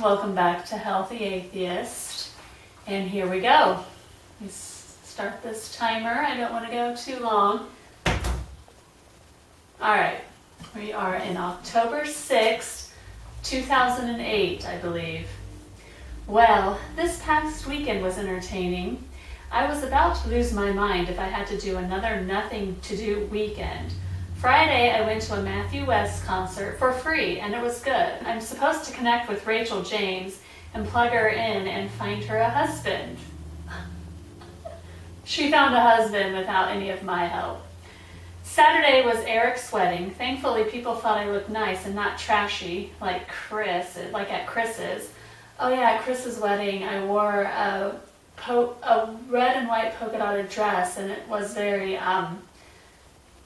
Welcome back to Healthy Atheist. And here we go. Let's start this timer. I don't want to go too long. Alright, we are in October 6th, 2008, I believe. Well, this past weekend was entertaining. I was about to lose my mind if I had to do another nothing-to-do weekend. Friday, I went to a Matthew West concert for free, and it was good. I'm supposed to connect with Rachel James and plug her in and find her a husband. She found a husband without any of my help. Saturday was Eric's wedding. Thankfully, people thought I looked nice and not trashy like at Chris's. Oh yeah, at Chris's wedding, I wore a red and white polka dotted dress, and it was very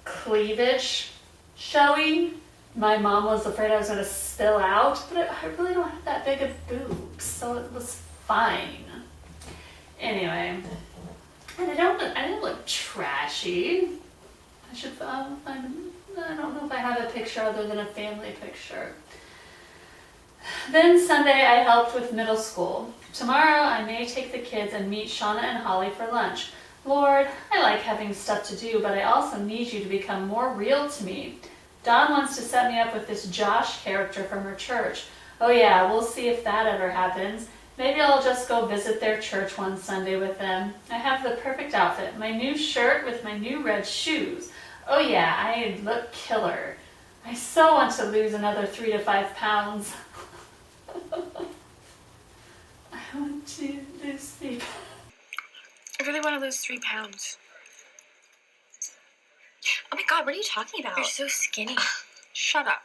cleavage showing. My mom was afraid I was going to spill out, but I really don't have that big of boobs, so it was fine. Anyway, and I didn't look trashy. I don't know if I have a picture other than a family picture. Then Sunday I helped with middle school. Tomorrow I may take the kids and meet Shauna and Holly for lunch. Lord, I like having stuff to do, but I also need you to become more real to me. Dawn wants to set me up with this Josh character from her church. Oh yeah, we'll see if that ever happens. Maybe I'll just go visit their church one Sunday with them. I have the perfect outfit. My new shirt with my new red shoes. Oh yeah, I look killer. I so want to lose another 3 to 5 pounds. I want to lose 3 pounds. I really want to lose 3 pounds. Oh my god, what are you talking about? You're so skinny. Shut up.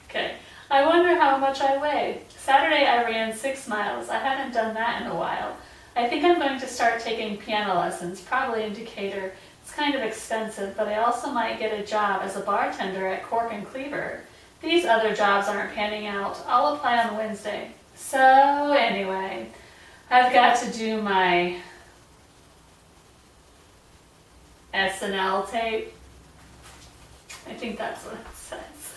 Okay, I wonder how much I weigh. Saturday I ran 6 miles. I haven't done that in a while. I think I'm going to start taking piano lessons, probably in Decatur. It's kind of expensive, but I also might get a job as a bartender at Cork and Cleaver. These other jobs aren't panning out. I'll apply on Wednesday. So anyway, I've got to do my SNL tape. I think that's what it says.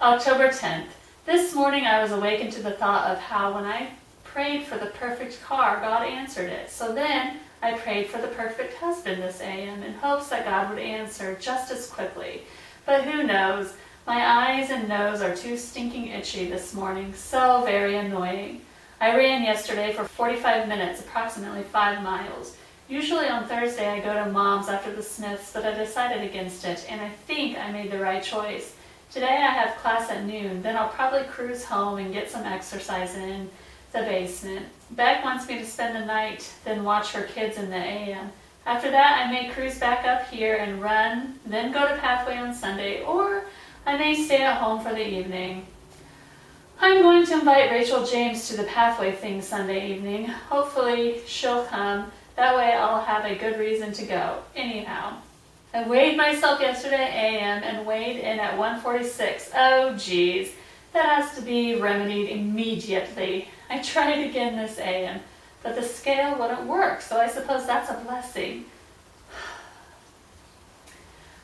October 10th. This morning I was awakened to the thought of how when I prayed for the perfect car, God answered it. So then I prayed for the perfect husband this AM in hopes that God would answer just as quickly. But who knows? My eyes and nose are too stinking itchy this morning. So very annoying. I ran yesterday for 45 minutes, approximately 5 miles. Usually on Thursday I go to Mom's after the Smiths, but I decided against it, and I think I made the right choice. Today I have class at noon, then I'll probably cruise home and get some exercise in the basement. Beck wants me to spend the night, then watch her kids in the AM. After that I may cruise back up here and run, then go to Pathway on Sunday, or I may stay at home for the evening. I'm going to invite Rachel James to the Pathway thing Sunday evening. Hopefully she'll come. That way I'll have a good reason to go. Anyhow, I weighed myself yesterday AM and weighed in at 146. Oh geez, that has to be remedied immediately. I tried again this AM, but the scale wouldn't work, so I suppose that's a blessing.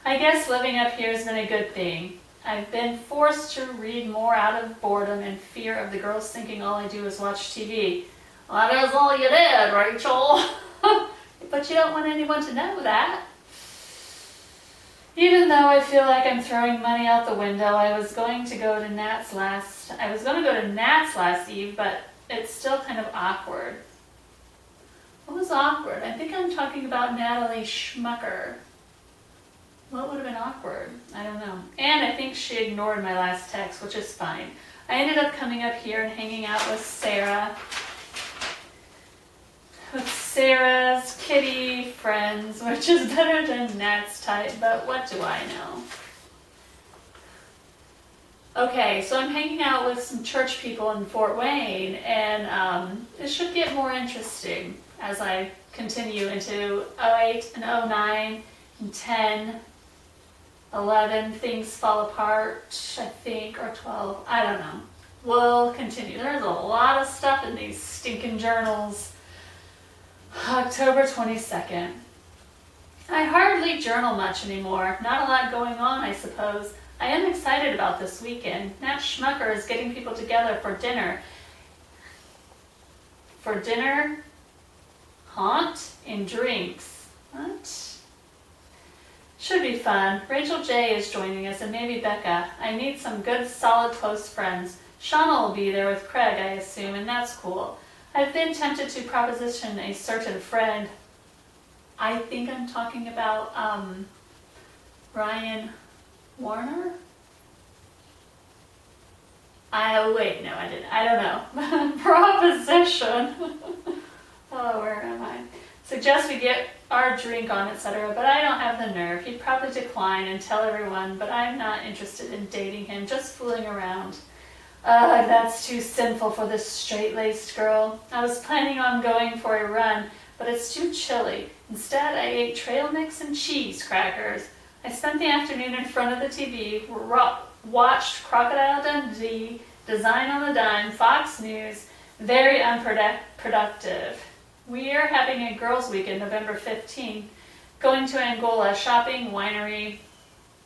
I guess living up here has been a good thing. I've been forced to read more out of boredom and fear of the girls thinking all I do is watch TV. Well, that is all you did, Rachel. But you don't want anyone to know that. Even though I feel like I'm throwing money out the window, I was going to go to Nat's last Eve, but it's still kind of awkward. What was awkward? I think I'm talking about Natalie Schmucker. What would have been awkward? I don't know. And I think she ignored my last text, which is fine. I ended up coming up here and hanging out with Sarah. With Sarah's kitty friends, which is better than Nat's type, but what do I know? Okay, so I'm hanging out with some church people in Fort Wayne, and it should get more interesting as I continue into 08 and 09 and 10. 11, things fall apart, I think, or 12, I don't know. We'll continue. There's a lot of stuff in these stinking journals. October 22nd. I hardly journal much anymore. Not a lot going on, I suppose. I am excited about this weekend. Nat Schmucker is getting people together for dinner. Haunt, and drinks. What? Should be fun. Rachel J is joining us, and maybe Becca. I need some good, solid, close friends. Shauna will be there with Craig, I assume, and that's cool. I've been tempted to proposition a certain friend. I think I'm talking about Ryan Warner? Wait, no, I didn't. I don't know. Proposition. Oh, where am I? Suggest we get our drink on, etc., but I don't have the nerve. He'd probably decline and tell everyone, but I'm not interested in dating him, just fooling around. Ugh, that's too sinful for this straight-laced girl. I was planning on going for a run, but it's too chilly. Instead, I ate trail mix and cheese crackers. I spent the afternoon in front of the TV, watched Crocodile Dundee, Design on the Dime, Fox News. Very unproductive. We are having a girls' weekend, November 15th, going to Angola, shopping, winery,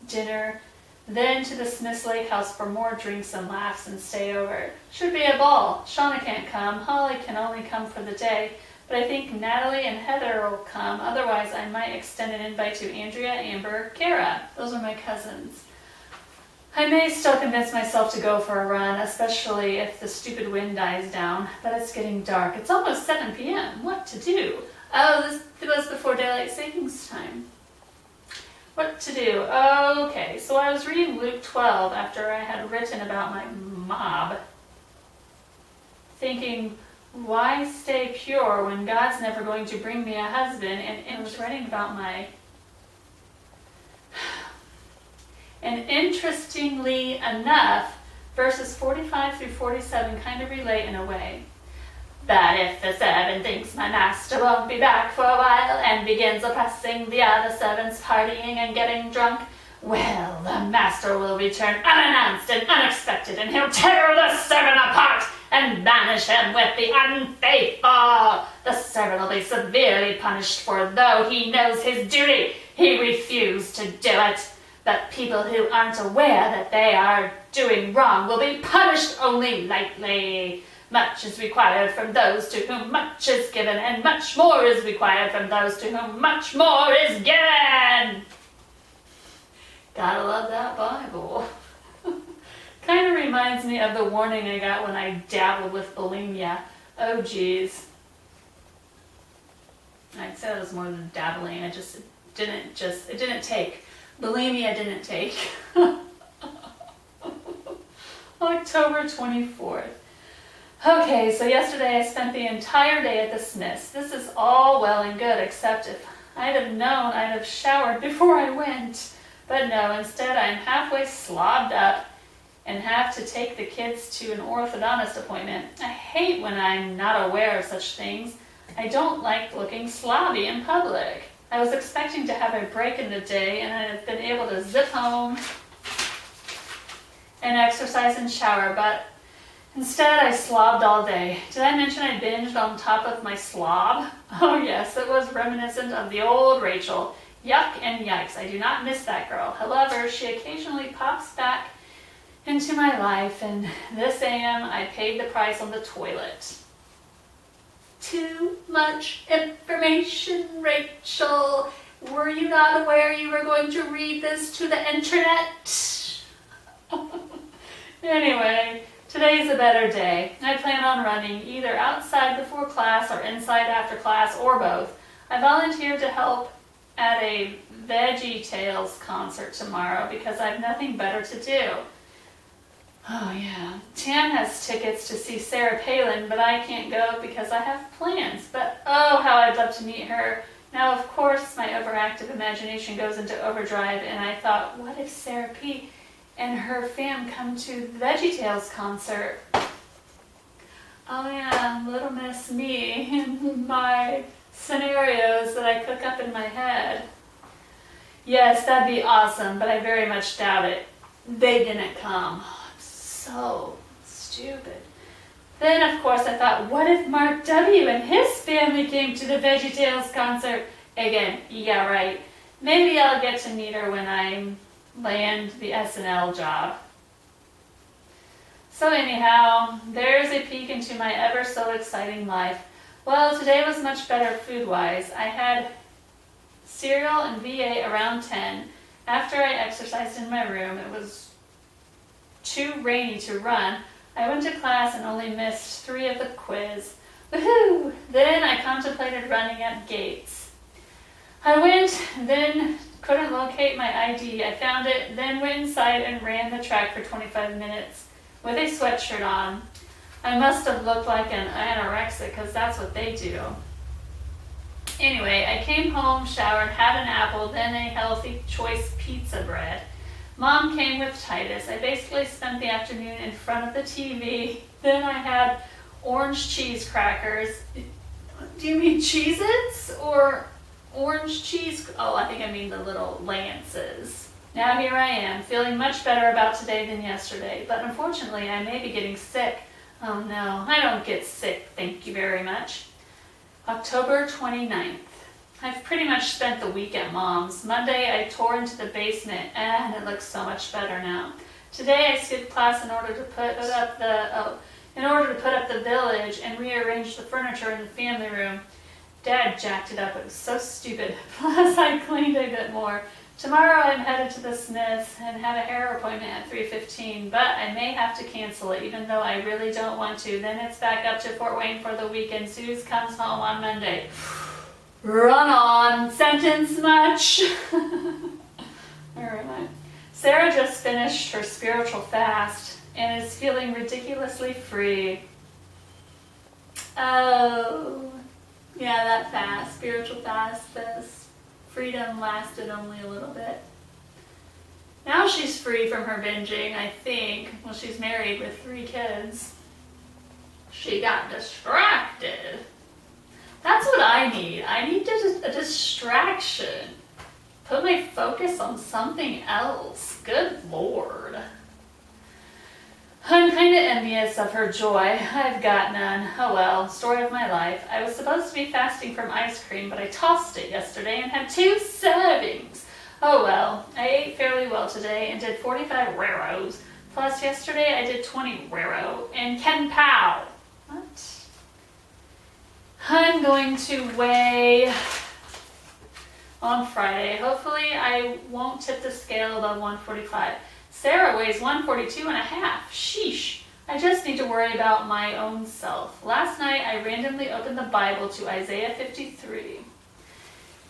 dinner, then to the Smiths Lake House for more drinks and laughs and stay over. Should be a ball. Shauna can't come. Holly can only come for the day, but I think Natalie and Heather will come. Otherwise, I might extend an invite to Andrea, Amber, Kara. Those are my cousins. I may still convince myself to go for a run, especially if the stupid wind dies down, but it's getting dark. It's almost 7 p.m. What to do? Oh, this was before daylight savings time. What to do? Okay, so I was reading Luke 12 after I had written about my mob, thinking, why stay pure when God's never going to bring me a husband? And I was writing about my... And interestingly enough, verses 45 through 47 kind of relate in a way. But if the servant thinks my master won't be back for a while and begins oppressing the other servants, partying and getting drunk, well, the master will return unannounced and unexpected, and he'll tear the servant apart and banish him with the unfaithful. The servant will be severely punished, for though he knows his duty, he refused to do it. But people who aren't aware that they are doing wrong will be punished only lightly. Much is required from those to whom much is given, and much more is required from those to whom much more is given. Gotta love that Bible. Kind of reminds me of the warning I got when I dabbled with bulimia. Oh geez. I'd say it was more than dabbling. It didn't take. Bulimia didn't take. October 24th. Okay, so yesterday I spent the entire day at the Smiths. This is all well and good, except if I'd have known, I'd have showered before I went. But no, instead I'm halfway slobbed up and have to take the kids to an orthodontist appointment. I hate when I'm not aware of such things. I don't like looking slobby in public. I was expecting to have a break in the day, and I'd have been able to zip home and exercise and shower, but instead I slobbed all day. Did I mention I binged on top of my slob? Oh yes, it was reminiscent of the old Rachel. Yuck and yikes, I do not miss that girl. However, she occasionally pops back into my life, and this AM I paid the price on the toilet. Too much information, Rachel. Were you not aware you were going to read this to the internet? Anyway, today's a better day. I plan on running either outside before class or inside after class, or both. I volunteered to help at a Veggie Tales concert tomorrow because I have nothing better to do. Oh yeah, Tam has tickets to see Sarah Palin, but I can't go because I have plans. But oh, how I'd love to meet her. Now, of course, my overactive imagination goes into overdrive, and I thought, what if Sarah P. and her fam come to the Veggie Tales concert? Oh yeah, little miss me and my scenarios that I cook up in my head. Yes, that'd be awesome, but I very much doubt it. They didn't come. So stupid. Then, of course, I thought, what if Mark W. and his family came to the VeggieTales concert? Again, yeah, right. Maybe I'll get to meet her when I'm land the SNL job. So anyhow, there's a peek into my ever so exciting life. Well, today was much better food-wise. I had cereal and VA around 10. After I exercised in my room, it was too rainy to run. I went to class and only missed 3 of the quiz. Woohoo! Then I contemplated running at Gates. I went, then couldn't locate my ID. I found it, then went inside and ran the track for 25 minutes with a sweatshirt on. I must have looked like an anorexic because that's what they do. Anyway, I came home, showered, had an apple, then a healthy choice pizza bread. Mom came with Titus. I basically spent the afternoon in front of the TV. Then I had orange cheese crackers. Do you mean Cheez-Its or orange cheese? Oh, I think I mean the little Lances. Now here I am, feeling much better about today than yesterday, but unfortunately I may be getting sick. Oh no, I don't get sick, thank you very much. October 29th. I've pretty much spent the week at Mom's. Monday I tore into the basement and it looks so much better now. Today I skipped class in order to put up the village and rearrange the furniture in the family room. Dad jacked it up, it was so stupid. Plus I cleaned a bit more. Tomorrow I'm headed to the Smiths and have a hair appointment at 3:15, but I may have to cancel it even though I really don't want to. Then it's back up to Fort Wayne for the weekend. Suze comes home on Monday. Run on, sentence much. Where am I? Sarah just finished her spiritual fast and is feeling ridiculously free. Oh, yeah, that fast, spiritual fast, this freedom lasted only a little bit. Now she's free from her binging, I think. Well, she's married with 3 kids. She got distracted. That's what I need. I need a distraction. Put my focus on something else. Good Lord. I'm kind of envious of her joy. I've got none. Oh well, story of my life. I was supposed to be fasting from ice cream, but I tossed it yesterday and had 2 servings. Oh well, I ate fairly well today and did 45 raros. Plus yesterday I did 20 raro and Ken Pow. What? I'm going to weigh on Friday. Hopefully I won't tip the scale above 145. Sarah weighs 142 and a half. Sheesh. I just need to worry about my own self. Last night I randomly opened the Bible to Isaiah 53.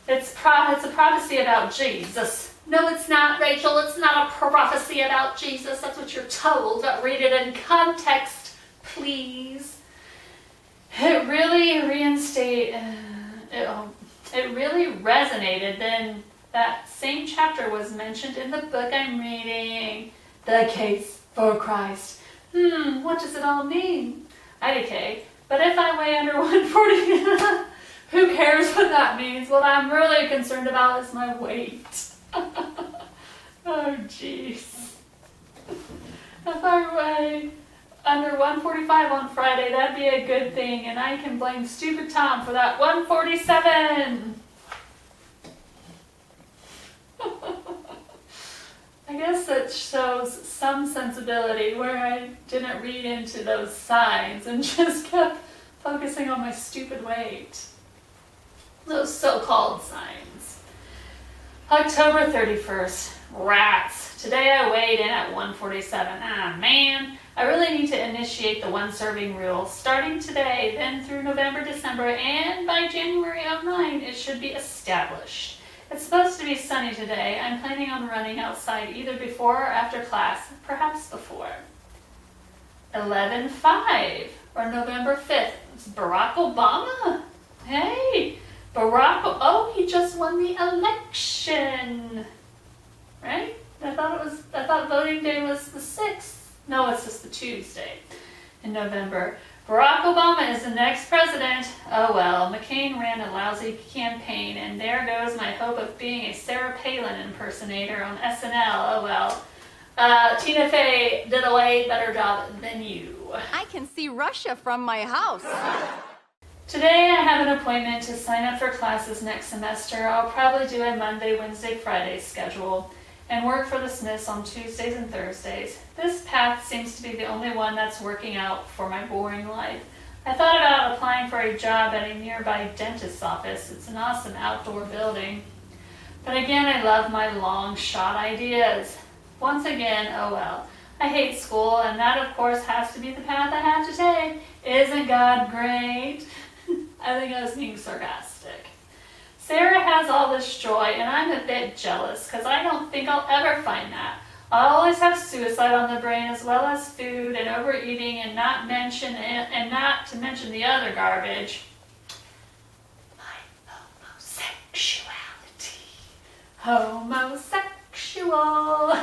It's a prophecy about Jesus. No, it's not, Rachel. It's not a prophecy about Jesus. That's what you're told. But read it in context, please. It really it really resonated. Then that same chapter was mentioned in the book I'm reading, The Case for Christ. What does it all mean? IDK. But if I weigh under 140, who cares what that means? What I'm really concerned about is my weight. Oh, jeez. If I weigh under 145 on Friday, that'd be a good thing, and I can blame stupid Tom for that 147. I guess that shows some sensibility where I didn't read into those signs and just kept focusing on my stupid weight. Those so-called signs. October 31st. Rats. Today I weighed in at 147. Ah, man. I really need to initiate the 1 serving rule. Starting today, then through November, December, and by January 09, it should be established. It's supposed to be sunny today. I'm planning on running outside either before or after class, perhaps before. 11/5, or November 5th. It's Barack Obama. Hey, oh, he just won the election. Right? I thought voting day was the 6th. No, it's just the Tuesday in November. Barack Obama is the next president. Oh well, McCain ran a lousy campaign, and there goes my hope of being a Sarah Palin impersonator on SNL. Oh well. Tina Fey did a way better job than you. I can see Russia from my house. Today I have an appointment to sign up for classes next semester. I'll probably do a Monday, Wednesday, Friday schedule. and work for the Smiths on Tuesdays and Thursdays. This path seems to be the only one that's working out for my boring life. I thought about applying for a job at a nearby dentist's office. It's an awesome outdoor building. But again, I love my long shot ideas. Once again, oh well. I hate school, and that of course has to be the path I have to take. Isn't God great? I think I was being sarcastic. Sarah has all this joy, and I'm a bit jealous because I don't think I'll ever find that. I'll always have suicide on the brain as well as food and overeating and not to mention the other garbage. My homosexuality. Homosexual.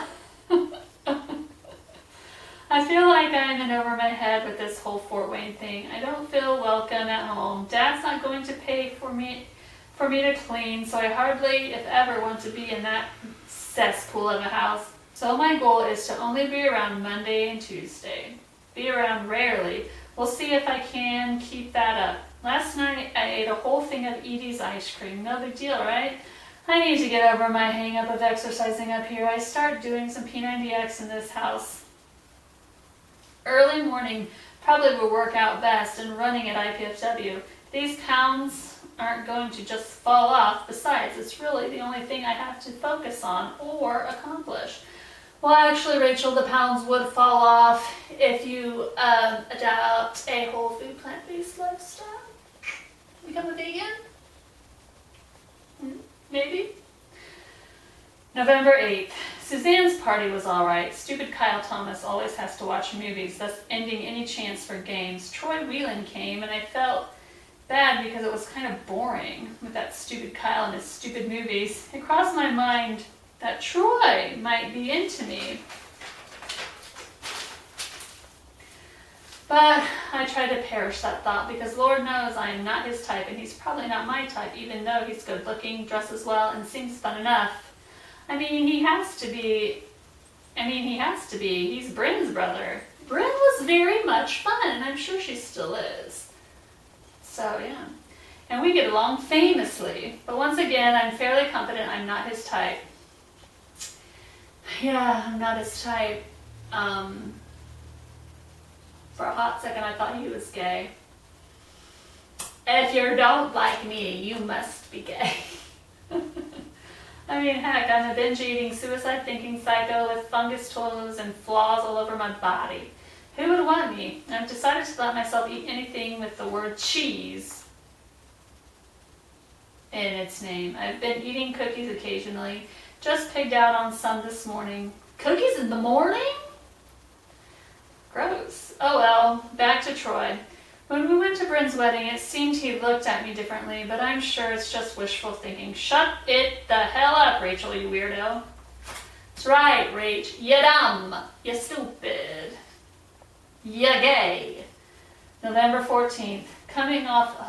I feel like I'm in over my head with this whole Fort Wayne thing. I don't feel welcome at home. Dad's not going to pay for me to clean, so I hardly, if ever, want to be in that cesspool of a house. So my goal is to only be around Monday and Tuesday. Be around rarely. We'll see if I can keep that up. Last night I ate a whole thing of Edie's ice cream. No big deal, right? I need to get over my hang-up of exercising up here. I start doing some P90X in this house. Early morning probably will work out best, and running at IPFW. These pounds aren't going to just fall off. Besides, it's really the only thing I have to focus on or accomplish. Well, actually, Rachel, the pounds would fall off if you adopt a whole food, plant-based lifestyle. Become a vegan? Maybe? November 8th. Suzanne's party was alright. Stupid Kyle Thomas always has to watch movies, thus ending any chance for games. Troy Whelan came, and I felt bad because it was kind of boring with that stupid Kyle and his stupid movies. It crossed my mind that Troy might be into me. But I tried to perish that thought because Lord knows I am not his type, and he's probably not my type, even though he's good looking, dresses well, and seems fun enough. He has to be. He's Bryn's brother. Bryn was very much fun, and I'm sure she still is. So, yeah. And we get along famously. But once again, I'm fairly confident I'm not his type. Yeah, I'm not his type. For a hot second, I thought he was gay. If you don't like me, you must be gay. Heck, I'm a binge-eating, suicide-thinking psycho with fungus toes and flaws all over my body. Who would want me? I've decided to let myself eat anything with the word cheese in its name. I've been eating cookies occasionally. Just pigged out on some this morning. Cookies in the morning? Gross. Oh well, back to Troy. When we went to Bryn's wedding, it seemed he looked at me differently, but I'm sure it's just wishful thinking. Shut it the hell up, Rachel, you weirdo. That's right, Rach. You dumb. You stupid. You gay. November 14th. Coming off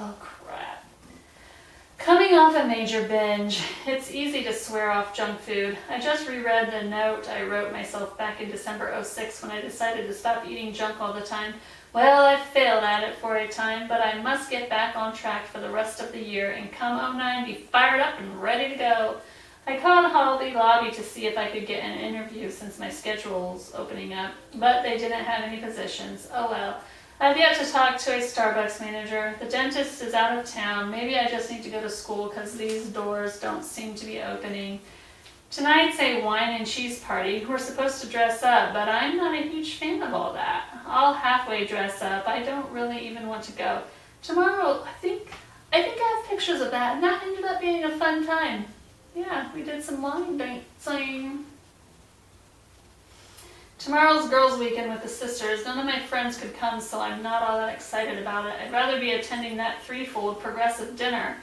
a major binge. It's easy to swear off junk food. I just reread the note I wrote myself back in December 06 when I decided to stop eating junk all the time. Well, I failed at it for a time, but I must get back on track for the rest of the year and come 09 be fired up and ready to go. I called Hobby Lobby to see if I could get an interview since my schedule's opening up, but they didn't have any positions. Oh well. I've yet to talk to a Starbucks manager. The dentist is out of town. Maybe I just need to go to school because these doors don't seem to be opening. Tonight's a wine and cheese party. We're supposed to dress up, but I'm not a huge fan of all that. I'll halfway dress up. I don't really even want to go. Tomorrow, I think I have pictures of that, and that ended up being a fun time. Yeah, we did some line dancing. Tomorrow's girls' weekend with the sisters. None of my friends could come, so I'm not all that excited about it. I'd rather be attending that threefold progressive dinner.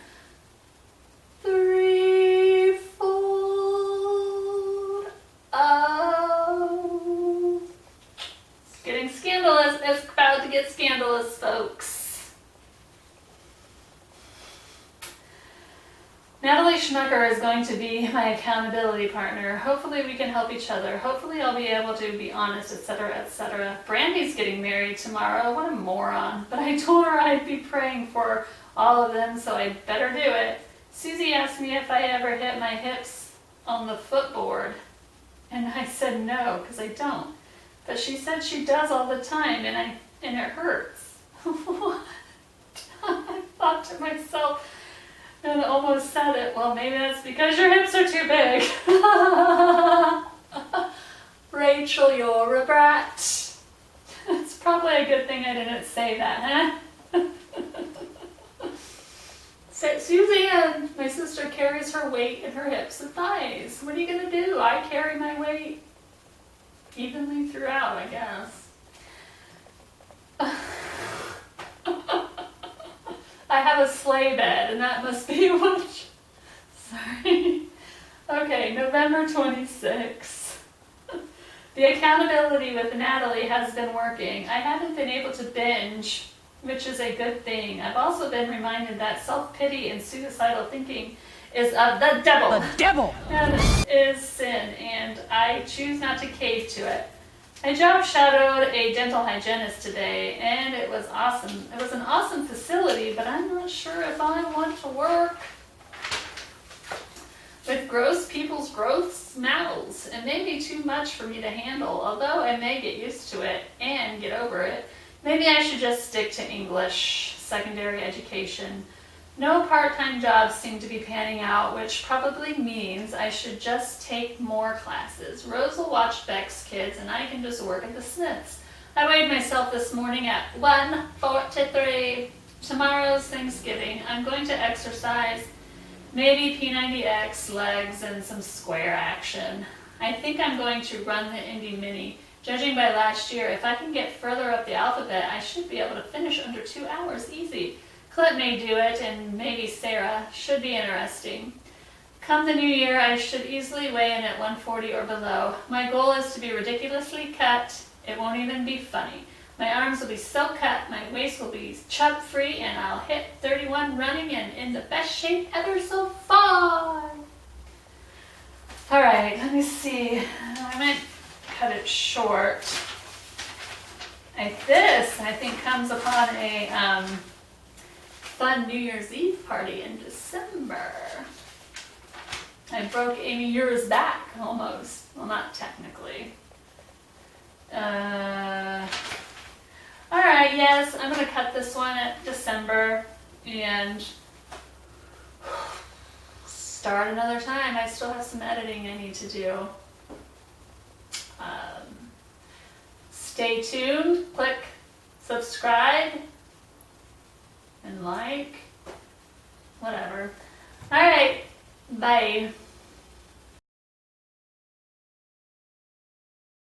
Threefold. Oh. It's getting scandalous. It's about to get scandalous, folks. Natalie Schmucker is going to be my accountability partner. Hopefully we can help each other. Hopefully I'll be able to be honest, etc., etc. Brandy's getting married tomorrow. What a moron. But I told her I'd be praying for all of them, so I'd better do it. Susie asked me if I ever hit my hips on the footboard. said no, because I don't. But she said she does all the time, and it hurts. What? I thought to myself, and almost said it, well, maybe that's because your hips are too big. Rachel, you're a brat. It's probably a good thing I didn't say that, huh? Suzanne, my sister carries her weight in her hips and thighs. What are you going to do? I carry my weight evenly throughout, I guess. I have a sleigh bed, and that must be what... Sorry. Okay, November 26th. The accountability with Natalie has been working. I haven't been able to binge, which is a good thing. I've also been reminded that self-pity and suicidal thinking is of the devil. The devil! And is sin, and I choose not to cave to it. I job shadowed a dental hygienist today, and it was awesome. It was an awesome facility, but I'm not sure if I want to work with gross people's gross mouths. It may be too much for me to handle, although I may get used to it and get over it. Maybe I should just stick to English, secondary education. No part-time jobs seem to be panning out, which probably means I should just take more classes. Rose will watch Beck's kids, and I can just work at the Smiths. I weighed myself this morning at 143. Tomorrow's Thanksgiving. I'm going to exercise, maybe P90X, legs, and some square action. I think I'm going to run the Indy Mini. Judging by last year, if I can get further up the alphabet, I should be able to finish under 2 hours easy. Clint may do it, and maybe Sarah. Should be interesting. Come the new year, I should easily weigh in at 140 or below. My goal is to be ridiculously cut. It won't even be funny. My arms will be so cut, my waist will be chub-free, and I'll hit 31 running and in the best shape ever so far. All right, let me see. I might cut it short. This, I think, comes upon a fun New Year's Eve party in December. I broke Amy Ewer's back, almost. Well, not technically. Alright, yes, I'm going to cut this one at December and start another time. I still have some editing I need to do. Stay tuned, click subscribe, and like, whatever. Alright, bye.